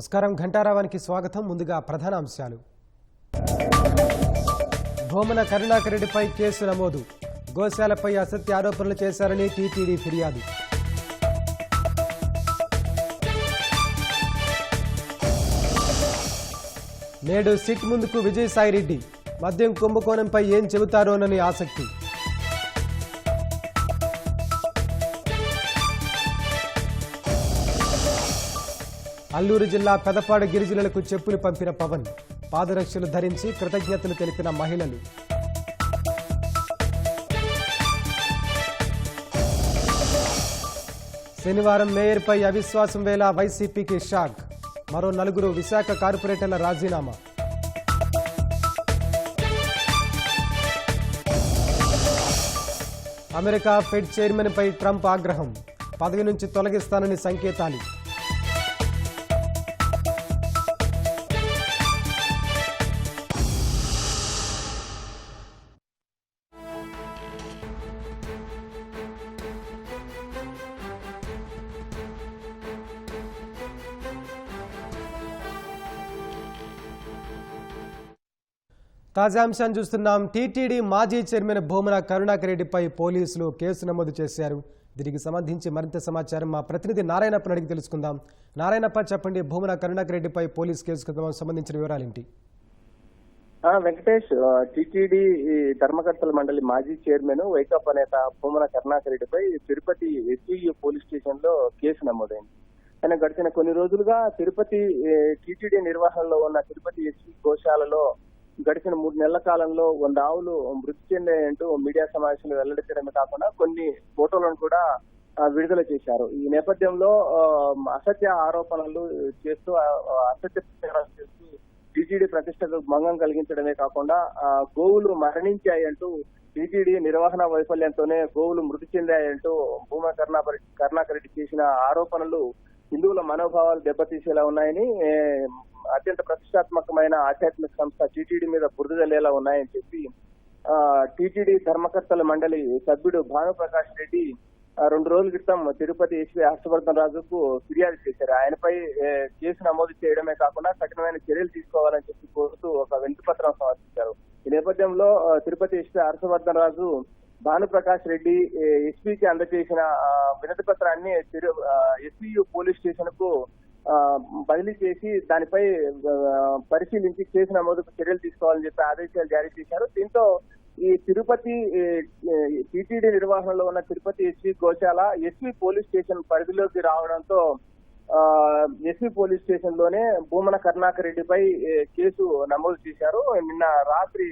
నమస్కారం ఘంటారావానికి స్వాగతం. ముందుగా ప్రధాన అంశాలు. భూమన కరుణాకర్ రెడ్డిపై కేసు నమోదు. గోశాలపై అసత్య ఆరోపణలు చేశారని టీటీడీ ఫిర్యాదు. నేడు సిట్ ముందుకు విజయసాయిరెడ్డి. మద్యం కుంభకోణంపై ఏం చెబుతారోనని ఆసక్తి. అల్లూరు జిల్లా పెదపాడు గిరిజనులకు చెప్పులు పంపిన పవన్. పాదరక్షలు ధరించి కృతజ్ఞతలు తెలిపిన మహిళలు. శనివారం మేయర్పై అవిశ్వాసం వేళ వైసీపీకి షాక్. మరో 4 విశాఖ కార్పొరేటర్ల రాజీనామా. అమెరికా ఫెడ్ చైర్మన్పై ట్రంప్ ఆగ్రహం. పదవి నుంచి తొలగిస్తానని సంకేతాలు. తాజా అంశాన్ని చూస్తున్నాం. టీటీడీ మాజీ చైర్మన్ భూమన కరుణాకర్ రెడ్డిపై పోలీసులు కేసు నమోదు చేశారు. దీనికి సంబంధించి మరింత సమాచారం మా ప్రతినిధి నారాయణప్పని అడిగి తెలుసుకుందాం. నారాయణప్ప, చెప్పండి, భూమన కరుణాకర్ రెడ్డిపై పోలీసు కేసుకు సంబంధించిన వివరాలేంటి? వెంకటేష్, టీటీడీ ధర్మకర్తల మండలి మాజీ చైర్మన్ వైకాపా నేత భూమన కరుణాకర్ రెడ్డిపై తిరుపతి ఎస్సీయూ పోలీస్ స్టేషన్ లో కేసు నమోదైంది. ఆయన గడిచిన కొన్ని రోజులుగా తిరుపతి టీటీడీ నిర్వహణలో ఉన్న తిరుపతి ఎస్సీ గోశాలలో గడిచిన 3 నెలల కాలంలో 100 ఆవులు మృతి చెందాయంటూ మీడియా సమావేశంలో వెల్లడించడమే కాకుండా కొన్ని ఫోటోలను కూడా విడుదల చేశారు. ఈ నేపథ్యంలో అసత్య ఆరోపణలు చేస్తూ అసత్య ప్రచారాలు చేస్తూ టీటీడీ ప్రతిష్టకు భంగం కలిగించడమే కాకుండా గోవులు మరణించాయంటూ టీటీడీ నిర్వహణ వైఫల్యంతోనే గోవులు మృతి చెందాయంటూ భూమన కరుణాకర్ రెడ్డి చేసిన ఆరోపణలు హిందువుల మనోభావాలు దెబ్బతీసేలా ఉన్నాయని, అత్యంత ప్రతిష్టాత్మకమైన ఆధ్యాత్మిక సంస్థ టీటీడీ మీద బురద జల్లేలా ఉన్నాయని చెప్పి టీటీడీ ధర్మకర్తల మండలి సభ్యుడు భానుప్రకాష్ రెడ్డి 2 రోజుల క్రితం తిరుపతి ఎస్పీ హర్షవర్ధన్ రాజుకు ఫిర్యాదు చేశారు. ఆయనపై కేసు నమోదు చేయడమే కాకుండా కఠినమైన చర్యలు తీసుకోవాలని చెప్పి కోరుతూ ఒక వినతిపత్రం సమర్పించారు. ఈ నేపథ్యంలో తిరుపతి ఎస్పీ హర్షవర్ధన్ రాజు భానుప్రకాష్ రెడ్డి ఎస్పీకి అందజేసిన వినతి పత్రాన్ని ఎస్పీయూ పోలీస్ స్టేషన్ కు బదిలీ చేసి దానిపై పరిశీలించి కేసు నమోదుకు చర్యలు తీసుకోవాలని చెప్పి ఆదేశాలు జారీ చేశారు. దీంతో ఈ తిరుపతి టీటీడీ నిర్వహణలో ఉన్న తిరుపతి ఎస్పీ గోశాల ఎస్పీ పోలీస్ స్టేషన్ పరిధిలోకి రావడంతో ఎస్పీ పోలీస్ స్టేషన్ లోనే భూమన కరుణాకర్ రెడ్డిపై కేసు నమోదు చేశారు. నిన్న రాత్రి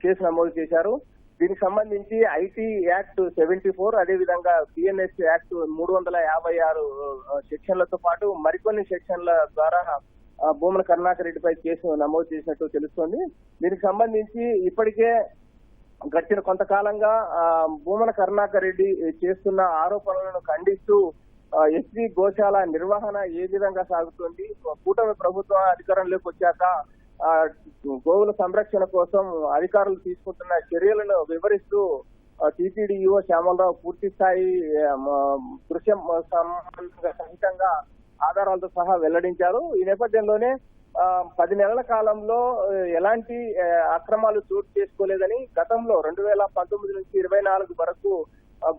కేసు నమోదు చేశారు. దీనికి సంబంధించి ఐటీ యాక్ట్ 74, అదేవిధంగా బిఎన్ఎస్ యాక్ట్ 356 సెక్షన్లతో పాటు మరికొన్ని సెక్షన్ల ద్వారా భూమన కరుణాకర్ రెడ్డిపై కేసు నమోదు చేసినట్టు తెలుస్తోంది. దీనికి సంబంధించి ఇప్పటికే గడిచిన కొంతకాలంగా భూమన కరుణాకర్ రెడ్డి చేస్తున్న ఆరోపణలను ఖండిస్తూ ఎస్పీ గోశాల నిర్వహణ ఏ విధంగా సాగుతుంది, కూటమి ప్రభుత్వం అధికారంలోకి వచ్చాక గోవుల సంరక్షణ కోసం అధికారులు తీసుకుంటున్న చర్యలను వివరిస్తూ టీటీడీ ఈవో శ్యామలరావు పూర్తి స్థాయి దృశ్య సహితంగా ఆధారాలతో సహా వెల్లడించారు. ఈ నేపథ్యంలోనే 10 నెలల కాలంలో ఎలాంటి అక్రమాలు చోటు చేసుకోలేదని, గతంలో 2019 నుంచి 24 వరకు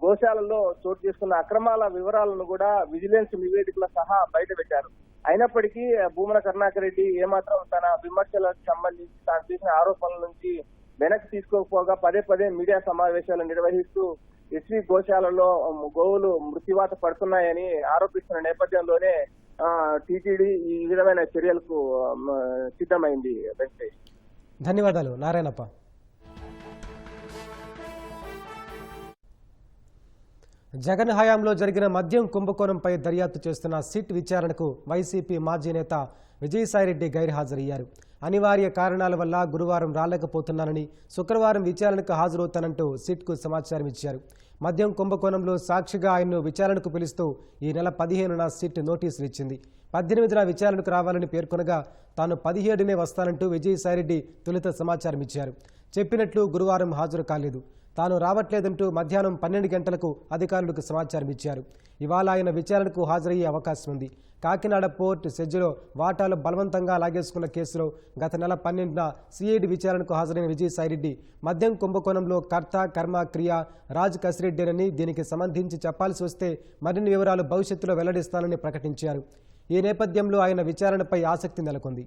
గోశాలలో చోటు చేసుకున్న అక్రమాల వివరాలను కూడా విజిలెన్స్ నివేదికల సహా బయటపెట్టారు. అయినప్పటికీ భూమన కరుణాకర్ రెడ్డి ఏమాత్రం తన విమర్శలకు సంబంధించి తాను చేసిన ఆరోపణల నుంచి వెనక్కి తీసుకోకపోగా పదే మీడియా సమావేశాలు నిర్వహిస్తూ ఎస్వీ గోశాలలో గోవులు మృత్యువాత పడుతున్నాయని ఆరోపిస్తున్న నేపథ్యంలోనే టీటీడీ ఈ విధమైన చర్యలకు సిద్ధమైంది. వెంకటేష్, ధన్యవాదాలు నారాయణప్ప. జగన్ హయాంలో జరిగిన మద్యం కుంభకోణంపై దర్యాప్తు చేస్తున్న సిట్ విచారణకు వైసీపీ మాజీ నేత విజయసాయిరెడ్డి గైర్హాజరయ్యారు. అనివార్య కారణాల వల్ల గురువారం రాలేకపోతున్నానని, శుక్రవారం విచారణకు హాజరవుతానంటూ సిట్కు సమాచారం ఇచ్చారు. మద్యం కుంభకోణంలో సాక్షిగా ఆయన్ను విచారణకు పిలుస్తూ ఈ నెల 15న సిట్ నోటీసులు ఇచ్చింది. 18న విచారణకు రావాలని పేర్కొనగా తాను 17నే వస్తానంటూ విజయసాయిరెడ్డి తొలుత సమాచారం ఇచ్చారు. చెప్పినట్లు గురువారం హాజరు కాలేదు. తాను రావట్లేదంటూ మధ్యాహ్నం 12 గంటలకు అధికారులకు సమాచారం ఇచ్చారు. ఇవాళ ఆయన విచారణకు హాజరయ్యే అవకాశం ఉంది. కాకినాడ పోర్ట్ సెజ్లో వాటాలు బలవంతంగా లాగేసుకున్న కేసులో గత నెల 12న సిఐడి విచారణకు హాజరైన విజయసాయిరెడ్డి మద్యం కుంభకోణంలో కర్త కర్మ క్రియ రాజ్ కసిరెడ్డేనని, దీనికి సంబంధించి చెప్పాల్సి వస్తే మరిన్ని వివరాలు భవిష్యత్తులో వెల్లడిస్తానని ప్రకటించారు. ఈ నేపథ్యంలో ఆయన విచారణపై ఆసక్తి నెలకొంది.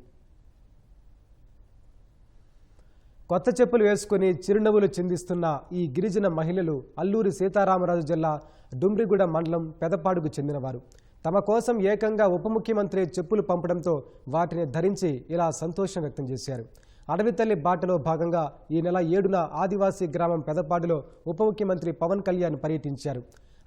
కొత్త చెప్పులు వేసుకుని చిరునవ్వులు చిందిస్తున్న ఈ గిరిజన మహిళలు అల్లూరి సీతారామరాజు జిల్లా డుమ్రిగూడ మండలం పెదపాడుకు చెందినవారు. తమ కోసం ఏకంగా ఉప ముఖ్యమంత్రి చెప్పులు పంపడంతో వాటిని ధరించి ఇలా సంతోషం వ్యక్తం చేశారు. అడవి తల్లి బాటలో భాగంగా ఈ నెల 7న ఆదివాసీ గ్రామం పెదపాడులో ఉప ముఖ్యమంత్రి పవన్ కళ్యాణ్ పర్యటించారు.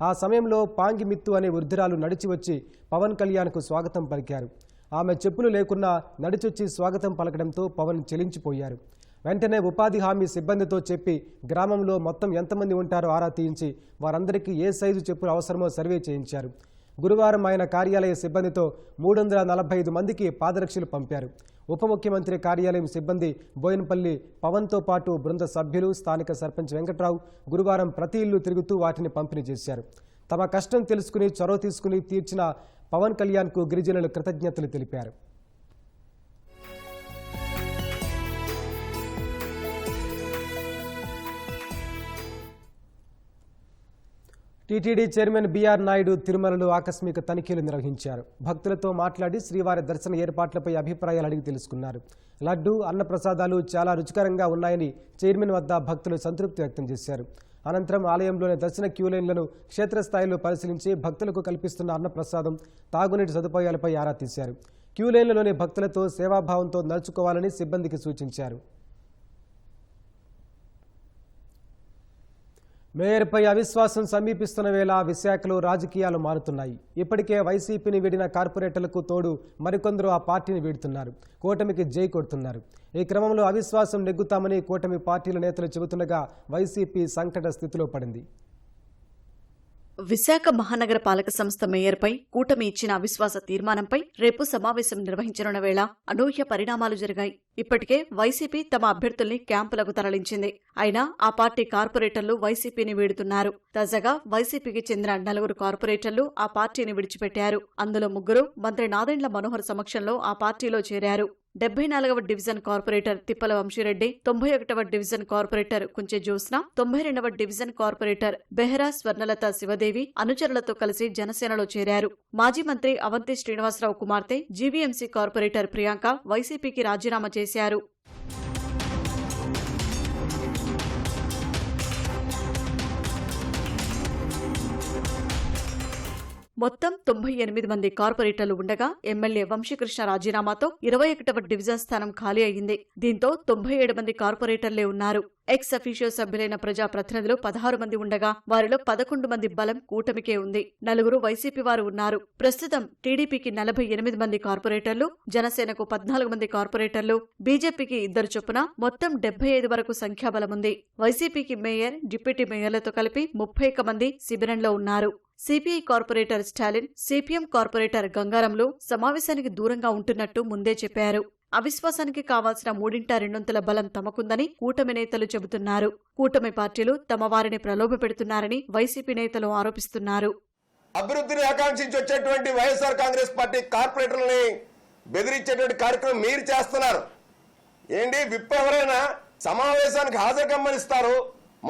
ఆ సమయంలో పాంగిమిత్తు అనే వృద్ధురాలు నడిచి వచ్చి పవన్ కళ్యాణ్కు స్వాగతం పలికారు. ఆమె చెప్పులు లేకున్నా నడిచొచ్చి స్వాగతం పలకడంతో పవన్ చెలించిపోయారు. వెంటనే ఉపాధి హామీ సిబ్బందితో చెప్పి గ్రామంలో మొత్తం ఎంతమంది ఉంటారో ఆరా తీయించి వారందరికీ ఏ సైజు చెప్పులు అవసరమో సర్వే చేయించారు. గురువారం ఆయన కార్యాలయ సిబ్బందితో 345 మందికి పాదరక్షలు పంపారు. ఉప ముఖ్యమంత్రి కార్యాలయం సిబ్బంది బోయినపల్లి పవన్తో పాటు బృంద సభ్యులు, స్థానిక సర్పంచ్ వెంకట్రావు గురువారం ప్రతి ఇల్లు తిరుగుతూ వాటిని పంపిణీ చేశారు. తమ కష్టం తెలుసుకుని చొరవ తీసుకుని తీర్చిన పవన్ కళ్యాణ్కు గిరిజనులు కృతజ్ఞతలు తెలిపారు. టీటీడీ చైర్మన్ బీఆర్ నాయుడు తిరుమలలో ఆకస్మిక తనిఖీలు నిర్వహించారు. భక్తులతో మాట్లాడి శ్రీవారి దర్శన ఏర్పాట్లపై అభిప్రాయాలు అడిగి తెలుసుకున్నారు. లడ్డు, అన్నప్రసాదాలు చాలా రుచికరంగా ఉన్నాయని చైర్మన్ వద్ద భక్తులు సంతృప్తి వ్యక్తం చేశారు. అనంతరం ఆలయంలోని దర్శన క్యూలైన్లను క్షేత్రస్థాయిలో పరిశీలించి భక్తులకు కల్పిస్తున్న అన్నప్రసాదం, తాగునీటి సదుపాయాలపై ఆరా తీశారు. క్యూలైన్లలోని భక్తులతో సేవాభావంతో నడుచుకోవాలని సిబ్బందికి సూచించారు. మేయర్పై అవిశ్వాసం సమీపిస్తున్న వేళ విశాఖలో రాజకీయాలు మారుతున్నాయి. ఇప్పటికే వైసీపీని వీడిన కార్పొరేటర్లకు తోడు మరికొందరు ఆ పార్టీని వీడుతున్నారు. కూటమికి జై కొడుతున్నారు. ఈ క్రమంలో అవిశ్వాసం నెగ్గుతామని కూటమి పార్టీల నేతలు చెబుతుండగా వైసీపీ సంకట స్థితిలో పడింది. విశాఖ మహానగర పాలక సంస్థ మేయర్పై కూటమి ఇచ్చిన అవిశ్వాస తీర్మానంపై రేపు సమావేశం నిర్వహించనున్న వేళ అనూహ్య పరిణామాలు జరిగాయి. ఇప్పటికే వైసీపీ తమ అభ్యర్థుల్ని క్యాంపులకు తరలించింది. అయినా ఆ పార్టీ కార్పొరేటర్లు వైసీపీని వీడుతున్నారు. తాజాగా వైసీపీకి చెందిన 4 కార్పొరేటర్లు ఆ పార్టీని విడిచిపెట్టారు. అందులో 3 మంత్రి నాదెండ్ల మనోహర్ సమక్షంలో ఆ పార్టీలో చేరారు. 74వ డివిజన్ కార్పొరేటర్ తిప్పల వంశీరెడ్డి, 91వ డివిజన్ కార్పొరేటర్ కుంచె జ్యోత్స్న, 92వ డివిజన్ కార్పొరేటర్ బెహరా స్వర్ణలత శివదేవి అనుచరులతో కలిసి జనసేనలో చేరారు. మాజీ మంత్రి అవంతి శ్రీనివాసరావు కుమార్తె జీవీఎంసీ కార్పొరేటర్ ప్రియాంక వైసీపీకి రాజీనామా చేశారు. మొత్తం 98 మంది కార్పొరేటర్లు ఉండగా ఎమ్మెల్యే వంశీకృష్ణ రాజీనామాతో 21వ డివిజన్ స్థానం ఖాళీ అయింది. దీంతో 97 మంది కార్పొరేటర్లే ఉన్నారు. ఎక్స్ అఫీషియో సభ్యులైన ప్రజాప్రతినిధులు 16 మంది ఉండగా వారిలో 11 మంది బలం కూటమికే ఉంది. 4 వైసీపీ వారు ఉన్నారు. ప్రస్తుతం టీడీపీకి 48 మంది కార్పొరేటర్లు, జనసేనకు 14 మంది కార్పొరేటర్లు, బీజేపీకి 2 చొప్పున మొత్తం 75 వరకు సంఖ్యాబలముంది. వైసీపీకి మేయర్, డిప్యూటీ మేయర్లతో కలిపి 31 మంది శిబిరంలో ఉన్నారు. సిపిఐ కార్పొరేటర్ స్టాలిన్, సిపిఎం కార్పొరేటర్ గంగారంలు సమావేశానికి దూరంగా ఉంటున్నట్టు ముందే చెప్పారు. అవిశ్వాసానికి కావాల్సిన 3/2 బలం తమకుందని కూటమి నేతలు చెబుతున్నారు. కూటమి పార్టీలు తమ వారిని ప్రలోభపెడుతున్నారని వైసీపీ నేతలు ఆరోపిస్తున్నారు. అభివృద్ధిని ఆకాంక్షించి వచ్చేటువంటి వైఎస్ఆర్ కాంగ్రెస్ పార్టీ కార్పొరేటర్లని బెదిరించేటువంటి కార్యక్రమం మీరు చేస్తున్నారు. ఏంటి విప్ ఎవరైనా సమావేశానికి హాజరు కమ్మనిస్తారు,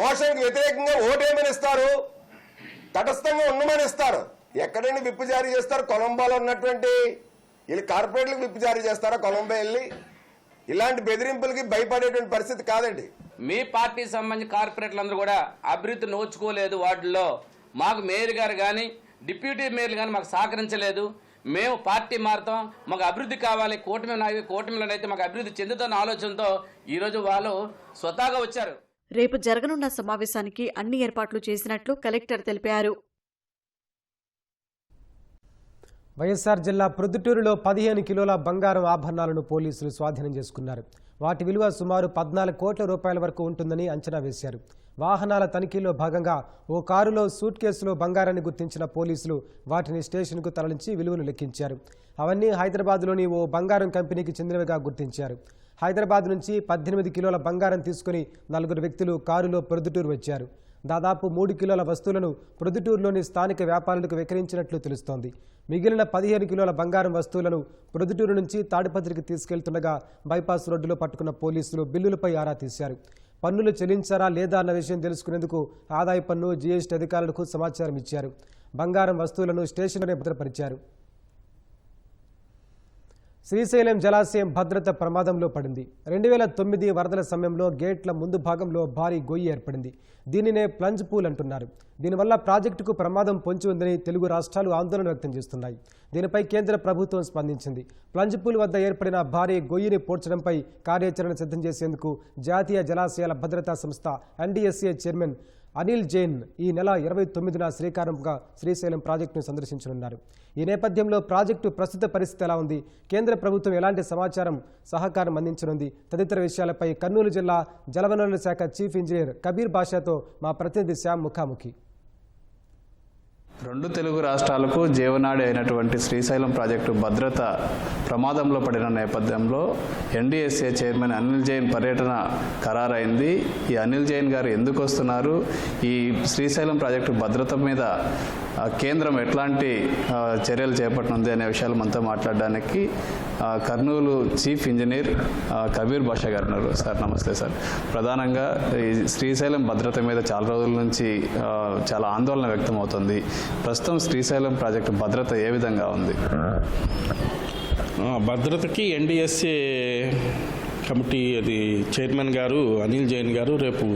మోషన్కి వ్యతిరేకంగా ఓటేమనిస్తారు, తటస్థంగా ఉండమని ఇస్తారు. ఎక్కడండి విప్పు జారీ చేస్తారు? కొలంబోలో ఉన్నటువంటి వీళ్ళు కార్పొరేట్లకు విప్పు జారీ చేస్తారా? కొలంబో వెళ్ళి ఇలాంటి బెదిరింపులకి భయపడేటువంటి పరిస్థితి కాదండి. మీ పార్టీకి సంబంధించిన కార్పొరేటర్లందరూ కూడా అభివృద్ధి నోచుకోలేదు. వాటిల్లో మాకు మేయర్ గారు కానీ డిప్యూటీ మేయర్లు కానీ మాకు సహకరించలేదు. మేము పార్టీ మారుతాం, మాకు అభివృద్ధి కావాలి, కూటమిలోనైతే మాకు అభివృద్ధి చెందుతున్న ఆలోచనతో ఈరోజు వాళ్ళు స్వతహాగా వచ్చారు. రేపు జరగనున్న సమావేశానికి అన్ని ఏర్పాట్లు చేసినట్లు కలెక్టర్ తెలిపారు. వైఎస్ఆర్ జిల్లా ప్రొద్దుటూరులో 15 కిలోల బంగారం ఆభరణాలను పోలీసులు స్వాధీనం చేసుకున్నారు. వాటి విలువ సుమారు 14 కోట్ల రూపాయల వరకు ఉంటుందని అంచనా వేశారు. వాహనాల తనిఖీలో భాగంగా ఓ కారులో సూట్ కేసులో బంగారాన్ని గుర్తించిన పోలీసులు వాటిని స్టేషన్కు తరలించి విలువను లెక్కించారు. అవన్నీ హైదరాబాద్లోని ఓ బంగారం కంపెనీకి చెందినవిగా గుర్తించారు. హైదరాబాద్ నుంచి 18 కిలోల బంగారం తీసుకుని 4 వ్యక్తులు కారులో ప్రొద్దుటూరు వచ్చారు. దాదాపు 3 కిలోల వస్తువులను ప్రొద్దుటూరులోని స్థానిక వ్యాపారులకు విక్రయించినట్లు తెలుస్తోంది. మిగిలిన 15 కిలోల బంగారం వస్తువులను ప్రొద్దుటూరు నుంచి తాడిపత్రికి తీసుకెళ్తుండగా బైపాస్ రోడ్డులో పట్టుకున్న పోలీసులు బిల్లులపై ఆరా తీశారు. పన్నులు చెల్లించారా లేదా అన్న విషయం తెలుసుకునేందుకు ఆదాయ పన్ను, జీఎస్టీ అధికారులకు సమాచారం ఇచ్చారు. బంగారం వస్తువులను స్టేషన్లోనే భద్రపరిచారు. శ్రీశైలం జలాశయం భద్రత ప్రమాదంలో పడింది. 2009 వరదల సమయంలో గేట్ల ముందు భాగంలో భారీ గొయ్యి ఏర్పడింది. దీనినే ప్లంజ్ పూల్ అంటున్నారు. దీనివల్ల ప్రాజెక్టుకు ప్రమాదం పొంచి ఉందని తెలుగు రాష్ట్రాలు ఆందోళన వ్యక్తం చేస్తున్నాయి. దీనిపై కేంద్ర ప్రభుత్వం స్పందించింది. ప్లంజ్ పూల్ వద్ద ఏర్పడిన భారీ గొయ్యిని పోడ్చడంపై కార్యాచరణ సిద్ధం చేసేందుకు జాతీయ జలాశయాల భద్రతా సంస్థ NDSA చైర్మన్ అనిల్ జైన్ ఈ నెల 29న శ్రీకారంగా శ్రీశైలం ప్రాజెక్టును సందర్శించనున్నారు. ఈ నేపథ్యంలో ప్రాజెక్టు ప్రస్తుత పరిస్థితి ఎలా ఉంది, కేంద్ర ప్రభుత్వం ఎలాంటి సహకారం అందించనుంది తదితర విషయాలపై కర్నూలు జిల్లా జలవనరుల శాఖ చీఫ్ ఇంజనీర్ కబీర్ బాషాతో మా ప్రతినిధి శ్యామ్ ముఖాముఖి. 2 తెలుగు రాష్ట్రాలకు జీవనాడి అయినటువంటి శ్రీశైలం ప్రాజెక్టు భద్రత ప్రమాదంలో పడిన నేపథ్యంలో NDSA చైర్మన్ అనిల్ జైన్ పర్యటన ఖరారైంది. ఈ అనిల్ జైన్ గారు ఎందుకు వస్తున్నారు, ఈ శ్రీశైలం ప్రాజెక్టు భద్రత మీద కేంద్రం ఎట్లాంటి చర్యలు చేపట్టనుంది అనే విషయాలు మనతో మాట్లాడడానికి కర్నూలు చీఫ్ ఇంజనీర్ కబీర్ బాషా గారు ఉన్నారు. సార్ నమస్తే సార్. ప్రధానంగా ఈ శ్రీశైలం భద్రత మీద చాలా రోజుల నుంచి చాలా ఆందోళన వ్యక్తం అవుతుంది. ప్రస్తుతం శ్రీశైలం ప్రాజెక్టు భద్రత ఏ విధంగా ఉంది? భద్రతకి NDSA కమిటీ అది చైర్మన్ గారు అనిల్ జైన్ గారు రేపు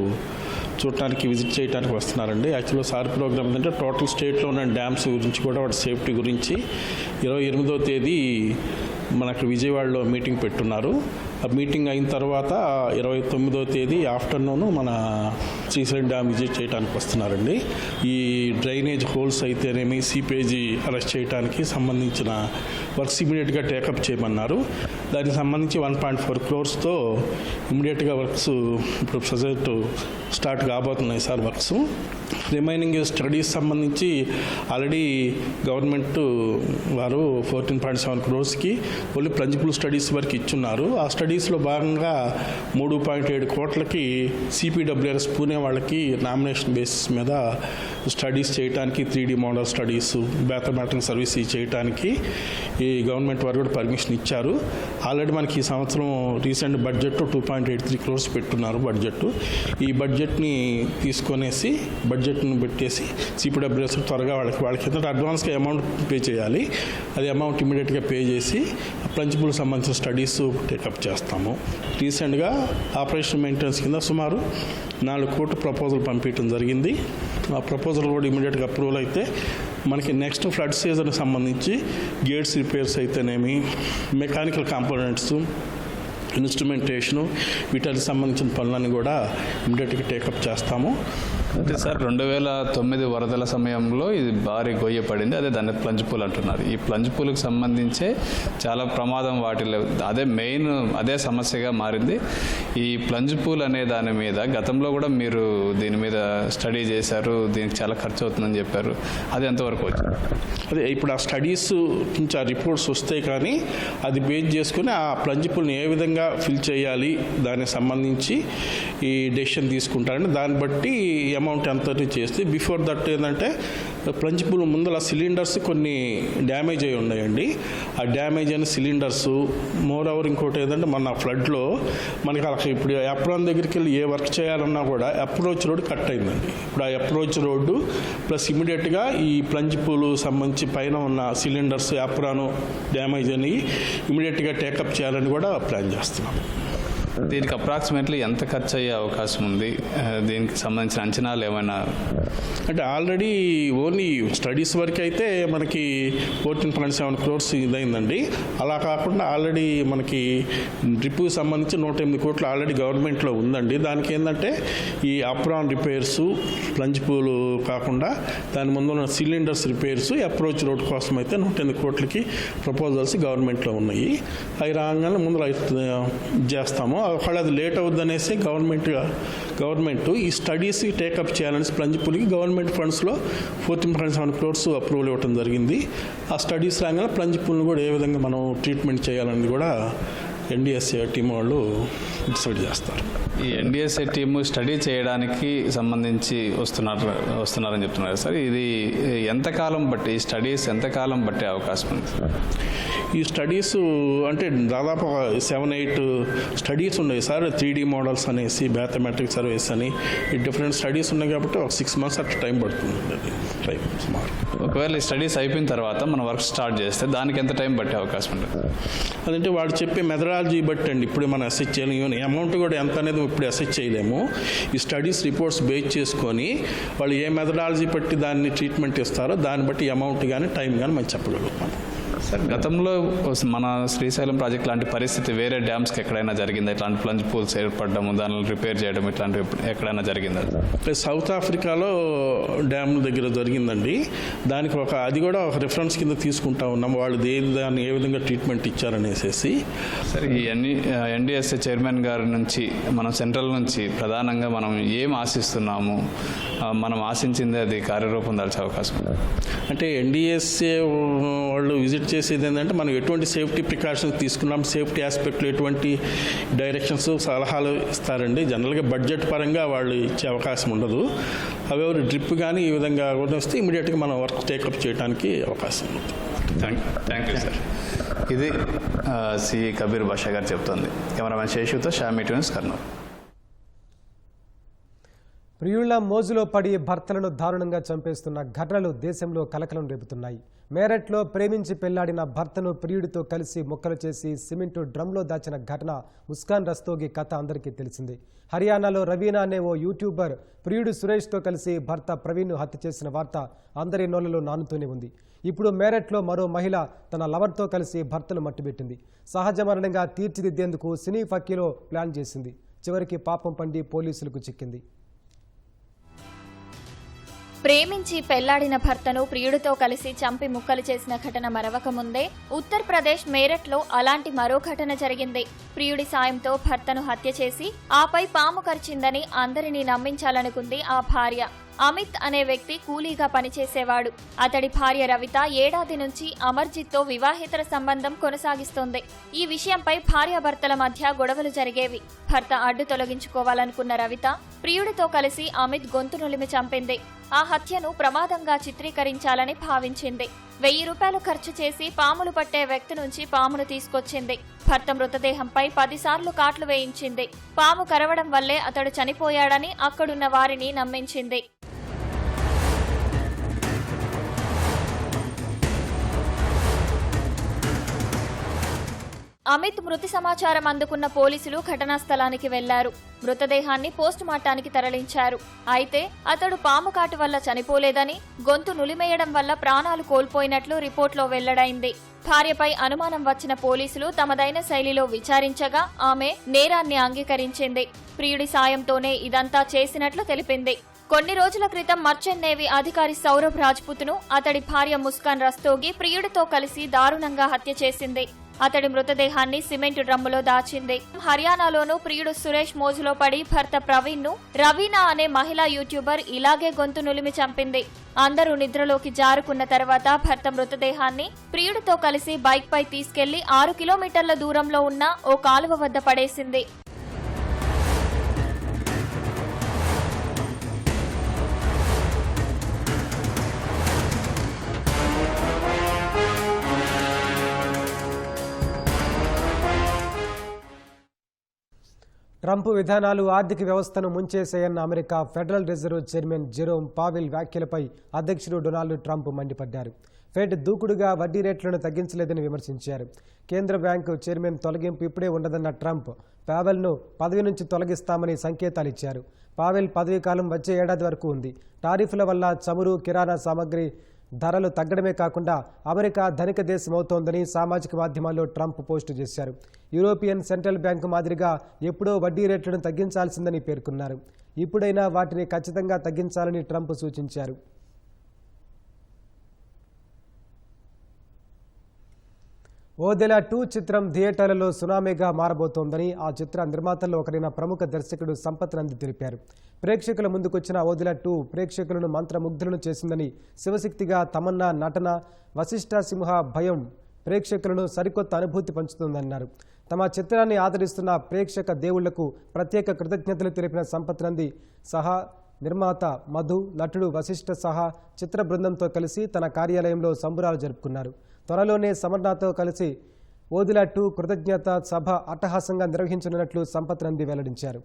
చూడటానికి విజిట్ చేయడానికి వస్తున్నారండి. యాక్చువల్గా సార్ ప్రోగ్రామ్ ఏంటంటే టోటల్ స్టేట్లో ఉన్న డ్యామ్స్ గురించి కూడా వాటి సేఫ్టీ గురించి 28వ తేదీ మనకు విజయవాడలో మీటింగ్ పెట్టున్నారు. ఆ మీటింగ్ అయిన తర్వాత 29వ తేదీ ఆఫ్టర్నూన్ మన శ్రీశైలం డ్యామ్ విజిట్ చేయడానికి వస్తున్నారండి. ఈ డ్రైనేజ్ హోల్స్ అయితేనేమి సీపేజీ అరెస్ట్ చేయడానికి సంబంధించిన వర్క్స్ ఇమీడియట్గా టేకప్ చేయమన్నారు. దానికి సంబంధించి 1.4 crores ఇమీడియట్గా వర్క్స్ ఇప్పుడు ప్రజెంట్ స్టార్ట్ కాబోతున్నాయి సార్ వర్క్స్. రిమైనింగ్ స్టడీస్ సంబంధించి ఆల్రెడీ గవర్నమెంట్ వారు 14.7 crores ఓన్లీ ప్రిన్సిపల్ స్టడీస్ వరకు ఇచ్చున్నారు. ఆ స్టడీస్లో భాగంగా 3.7 కోట్లకి CPWRS పూణే వాళ్ళకి నామినేషన్ బేసిస్ మీద స్టడీస్ చేయడానికి 3D model studies, mathematics service చేయడానికి ఈ గవర్నమెంట్ వారు కూడా పర్మిషన్ ఇచ్చారు. ఆల్రెడీ మనకి ఈ సంవత్సరం రీసెంట్ బడ్జెట్ 2.83 crores పెట్టున్నారు బడ్జెట్. ఈ బడ్జెట్ని తీసుకొనేసి బడ్జెట్ను పెట్టేసి CPWRS త్వరగా వాళ్ళకి ఏంటంటే అడ్వాన్స్గా అమౌంట్ పే చేయాలి. అది అమౌంట్ ఇమీడియట్గా పే చేసి ప్రిన్సిపల్ సంబంధించిన స్టడీస్ టేకప్ చేస్తాము. రీసెంట్గా ఆపరేషన్ మెయింటెనెన్స్ కింద సుమారు 4 కోట్ల ప్రపోజల్ పంపించడం జరిగింది. ఆ ప్రపోజల్ కూడా ఇమీడియట్గా అప్రూవల్ అయితే మనకి నెక్స్ట్ ఫ్లడ్ సీజన్కి సంబంధించి గేట్స్ రిపేర్స్ అయితేనేమి, మెకానికల్ కాంపోనెంట్స్, ఇన్స్ట్రుమెంటేషను, వీటికి సంబంధించిన పనులన్నీ కూడా ఇమీడియట్గా టేకప్ చేస్తాము. అంటే సార్ 2009 వరదల సమయంలో ఇది భారీ గొయ్య పడింది, అదే దాన్ని ప్లంజ్ పూల్ అంటున్నారు. ఈ ప్లంజ్ పూల్కి సంబంధించే చాలా ప్రమాదం వాటిలో అదే సమస్యగా మారింది. ఈ ప్లంజ్ పూల్ అనే దాని మీద గతంలో కూడా మీరు దీని మీద స్టడీ చేశారు, దీనికి చాలా ఖర్చు అవుతుందని చెప్పారు. అది ఎంతవరకు వచ్చింది? అదే ఇప్పుడు ఆ స్టడీస్ నుంచి ఆ రిపోర్ట్స్ వస్తే కానీ అది బేస్ చేసుకుని ఆ ప్లంజ్ పూల్ని ఏ విధంగా ఫిల్ చేయాలి దానికి సంబంధించి ఈ డెసిషన్ తీసుకుంటారండి. దాన్ని బట్టి అమౌంట్ ఎంత చేస్తే బిఫోర్ దట్ ఏంటంటే ప్లంజ్ పూల్ ముందర సిలిండర్స్ కొన్ని డ్యామేజ్ అయి ఉన్నాయండి. ఆ డ్యామేజ్ అయిన సిలిండర్స్ మోర్ ఓవర్ ఇంకోటి ఏంటంటే మన ఫ్లడ్లో మనకి అలా ఇప్పుడు అప్రాన్ దగ్గరికి వెళ్ళి ఏ వర్క్ చేయాలన్నా కూడా అప్రోచ్ రోడ్ కట్ అయిందండి. ఇప్పుడు ఆ అప్రోచ్ రోడ్డు ప్లస్ ఇమీడియట్గా ఈ ప్లంజ్ పూల్ సంబంధించి పైన ఉన్న సిలిండర్స్ అప్రాను డ్యామేజ్ అని ఇమీడియట్గా టేకప్ చేయాలని కూడా ప్లాన్ చేస్తున్నాం. దీనికి అప్రాక్సిమేట్లీ ఎంత ఖర్చు అయ్యే అవకాశం ఉంది? దీనికి సంబంధించిన అంచనాలు ఏమైనా? అంటే ఆల్రెడీ ఓన్లీ స్టడీస్ వరకు అయితే మనకి 14.7 crores ఇదైందండి. అలా కాకుండా ఆల్రెడీ మనకి డ్రిప్కి సంబంధించి 108 కోట్లు ఆల్రెడీ గవర్నమెంట్లో ఉందండి. దానికి ఏంటంటే ఈ అప్రాన్ రిపేర్సు, ప్లంజ్ పూల్ కాకుండా దాని ముందు ఉన్న సిలిండర్స్ రిపేర్సు, అప్రోచ్ రోడ్ కోసం అయితే 108 కోట్లకి ప్రపోజల్స్ గవర్నమెంట్లో ఉన్నాయి. అవి రాగానే ముందు చేస్తాము. ఒకవేళ అది లేట్ అవుద్ది అనేసి గవర్నమెంట్ ఈ స్టడీస్ టేకప్ చేయాలని ప్లంజ్ పూల్కి గవర్నమెంట్ ఫండ్స్లో 14.7 crores అప్రూవల్ ఇవ్వడం జరిగింది. ఆ స్టడీస్ రాగానే ప్లంజ్ పూల్ని కూడా ఏ విధంగా మనం ట్రీట్మెంట్ చేయాలని కూడా ఎన్డీఎస్ఏ టీం వాళ్ళు డిసైడ్ చేస్తారు. ఈ ఎన్డీఎస్ఏ టీము స్టడీ చేయడానికి సంబంధించి వస్తున్నారని చెప్తున్నారు సార్. ఇది ఎంతకాలం బట్టి ఈ స్టడీస్ ఎంతకాలం బట్టే అవకాశం ఉంది? ఈ స్టడీస్ అంటే దాదాపు 7-8 స్టడీస్ ఉన్నాయి సార్. 3D మోడల్స్ అనేసి, మ్యాథమెటిక్స్ సర్వీస్ అని ఈ డిఫరెంట్ స్టడీస్ ఉన్నాయి కాబట్టి ఒక 6 months అట్లా టైం పడుతుంది. అది టైం సుమారు. ఒకవేళ ఈ స్టడీస్ అయిపోయిన తర్వాత మనం వర్క్ స్టార్ట్ చేస్తే దానికి ఎంత టైం పట్టే అవకాశం ఉంటుంది? అదంటే వాడు చెప్పే మెథడాలజీ బట్టి అండి. ఇప్పుడు మనం అసెస్ చేయలేము, అమౌంట్ కూడా ఎంత అనేది ఇప్పుడు అసెస్ చేయలేము. ఈ స్టడీస్ రిపోర్ట్స్ బేస్ చేసుకొని వాళ్ళు ఏ మెథడాలజీ బట్టి దాన్ని ట్రీట్మెంట్ ఇస్తారో దాన్ని బట్టి అమౌంట్ కానీ టైం కానీ మనం చెప్పగలుగుతాం. సార్, గతంలో మన శ్రీశైలం ప్రాజెక్ట్ లాంటి పరిస్థితి వేరే డ్యామ్స్కి ఎక్కడైనా జరిగిందా? ఇట్లాంటి ప్లంజ్ పూల్స్ ఏర్పడము, దానిని రిపేర్ చేయడం ఇట్లాంటివి ఎక్కడైనా జరిగిందా? సౌత్ ఆఫ్రికాలో డ్యామ్ దగ్గర జరిగిందండి. దానికి అది కూడా ఒక రిఫరెన్స్ కింద తీసుకుంటా ఉన్నాం. వాళ్ళు దాన్ని ఏ విధంగా ట్రీట్మెంట్ ఇచ్చారనేసి. సరే, ఈ ఎన్డీఎస్ఏ చైర్మన్ గారి నుంచి మనం సెంట్రల్ నుంచి ప్రధానంగా మనం ఏం ఆశిస్తున్నాము? మనం ఆశించింది అది కార్యరూపం దాల్చే అవకాశం అంటే ఎన్డీఎస్ఏ వాళ్ళు విజిట్ చేసేది ఏంటంటే మనం ఎటువంటి సేఫ్టీ ప్రికాషన్స్ తీసుకున్నాం, సేఫ్టీ ఆస్పెక్ట్లో ఎటువంటి డైరెక్షన్స్ సలహాలు ఇస్తారండి. జనరల్గా బడ్జెట్ పరంగా వాళ్ళు ఇచ్చే అవకాశం ఉండదు. అవి డ్రిప్ కానీ ఈ విధంగా వస్తే ఇమీడియట్గా మనం వర్క్ టేకప్ చేయడానికి అవకాశం ఉంది. Thank you sir. ఇది సిఈ కబీర్ బాషా గారు చెప్తోంది. కెమెరామెన్ శేషుతో షామీ ట్యూన్స్ కర్నూలు. ప్రియుళ్ల మోజులో పడి భర్తలను దారుణంగా చంపేస్తున్న ఘటనలు దేశంలో కలకలం రేపుతున్నాయి. మేరట్లో ప్రేమించి పెళ్లాడిన భర్తను ప్రియుడితో కలిసి మొక్కలు చేసి సిమెంటు డ్రమ్లో దాచిన ఘటన ముస్కాన్ రస్తోగి కథ అందరికీ తెలిసింది. హర్యానాలో రవీనా అనే ఓ యూట్యూబర్ ప్రియుడు సురేష్తో కలిసి భర్త ప్రవీణ్ను హత్య చేసిన వార్త అందరి నోళ్లలో నానుతూనే ఉంది. ఇప్పుడు మేరట్లో మరో మహిళ తన లవర్తో కలిసి భర్తను మట్టిబెట్టింది. సహజ మరణంగా తీర్చిదిద్దేందుకు సినీ ఫక్కీలో ప్లాన్ చేసింది. చివరికి పాపం పండి పోలీసులకు చిక్కింది. ప్రేమించి పెళ్లాడిన భర్తను ప్రియుడితో కలిసి చంపి ముక్కలు చేసిన ఘటన మరవక ముందే ఉత్తరప్రదేశ్ మేరట్లో అలాంటి మరో ఘటన జరిగింది. ప్రియుడి సాయంతో భర్తను హత్య చేసి ఆపై పాము కరిచిందని అందరినీ నమ్మించాలనుకుంది ఆ భార్య. అమిత్ అనే వ్యక్తి కూలీగా పనిచేసేవాడు. అతడి భార్య రవిత ఏడాది నుంచి అమర్జిత్తో వివాహేతర సంబంధం కొనసాగిస్తోంది. ఈ విషయంపై భార్యాభర్తల మధ్య గొడవలు జరిగేవి. భర్త అడ్డు తొలగించుకోవాలనుకున్న రవిత ప్రియుడితో కలిసి అమిత్ గొంతు నులిమి చంపింది. ఆ హత్యను ప్రమాదంగా చిత్రీకరించాలని భావించింది. 1000 రూపాయలు ఖర్చు చేసి పాములు పట్టే వ్యక్తి నుంచి పామును తీసుకొచ్చింది. భర్త మృతదేహంపై 10 సార్లు కాట్లు వేయించింది. పాము కరవడం వల్లే అతడు చనిపోయాడని అక్కడున్న వారిని నమ్మించింది. అమిత్ మృతి సమాచారం అందుకున్న పోలీసులు ఘటనా స్థలానికి వెళ్లారు. మృతదేహాన్ని పోస్టుమార్టానికి తరలించారు. అయితే అతడు పాము కాటు వల్ల చనిపోలేదని, గొంతు నులిమేయడం వల్ల ప్రాణాలు కోల్పోయినట్లు రిపోర్టులో వెల్లడైంది. భార్యపై అనుమానం వచ్చిన పోలీసులు తమదైన శైలిలో విచారించగా ఆమె నేరాన్ని అంగీకరించింది. ప్రియుడి సాయంతోనే ఇదంతా చేసినట్లు తెలిపింది. కొన్ని రోజుల క్రితం మర్చెంట్ నేవీ అధికారి సౌరభ్ రాజ్పుత్ను అతడి భార్య ముస్కాన్ రస్తోగి ప్రియుడితో కలిసి దారుణంగా హత్య చేసింది. అతడి మృతదేహాన్ని సిమెంట్ డ్రమ్ములో దాచింది. హర్యానాలోనూ ప్రియుడు సురేష్ మోజులో పడి భర్త ప్రవీణ్ను రవీనా అనే మహిళా యూట్యూబర్ ఇలాగే గొంతు నులిమి చంపింది. అందరూ నిద్రలోకి జారుకున్న తర్వాత భర్త మృతదేహాన్ని ప్రియుడితో కలిసి బైక్పై తీసుకెళ్లి 6 కిలోమీటర్ల దూరంలో ఉన్న ఓ కాలువ వద్ద పడేసింది. ట్రంప్ విధానాలు ఆర్థిక వ్యవస్థను ముంచేశాయన్న America federal reserve chairman Jerome Powell వ్యాఖ్యలపై అధ్యక్షుడు డొనాల్డ్ ట్రంప్ మండిపడ్డారు. ఫెడ్ దూకుడుగా వడ్డీ రేట్లను తగ్గించలేదని విమర్శించారు. కేంద్ర బ్యాంకు చైర్మన్ తొలగింపు ఇప్పుడే ఉండదన్న ట్రంప్ పావెల్ను పదవి నుంచి తొలగిస్తామని సంకేతాలు ఇచ్చారు. పావెల్ పదవీ కాలం వచ్చే ఏడాది వరకు ఉంది. టారిఫ్ల వల్ల చమురు, కిరాణా సామగ్రి ధరలు తగ్గడమే కాకుండా అమెరికా ధనిక దేశం అవుతోందని సామాజిక మాధ్యమాల్లో ట్రంప్ పోస్టు చేశారు. యూరోపియన్ సెంట్రల్ బ్యాంకు మాదిరిగా ఎప్పుడో వడ్డీ రేట్లను తగ్గించాల్సిందని పేర్కొన్నారు. ఇప్పుడైనా వాటిని ఖచ్చితంగా తగ్గించాలని ట్రంప్ సూచించారు. ఓదెలా 2 చిత్రం థియేటర్లలో సునామీగా మారబోతోందని ఆ చిత్ర నిర్మాతల్లో ఒకరైన ప్రముఖ దర్శకుడు సంపత్ నంది తెలిపారు. ప్రేక్షకుల ముందుకొచ్చిన ఓదెలా 2 ప్రేక్షకులను మంత్రముగ్ధులను చేసిందని, శివశక్తిగా తమన్నా నటన, వశిష్ఠ సింహ భయం ప్రేక్షకులను సరికొత్త అనుభూతి పంచుతుందన్నారు. తమ చిత్రాన్ని ఆదరిస్తున్న ప్రేక్షక దేవుళ్లకు ప్రత్యేక కృతజ్ఞతలు తెలిపిన సంపత్ నంది సహా నిర్మాత మధు, నటుడు వశిష్ఠ సహా చిత్ర బృందంతో కలిసి తన కార్యాలయంలో సంబురాలు జరుపుకున్నారు. త్వరలోనే సమర్నాథ్తో కలిసి ఓదిలా 2 కృతజ్ఞత సభ అట్టహాసంగా నిర్వహించనున్నట్లు సంపత్ నంది వెల్లడించారు.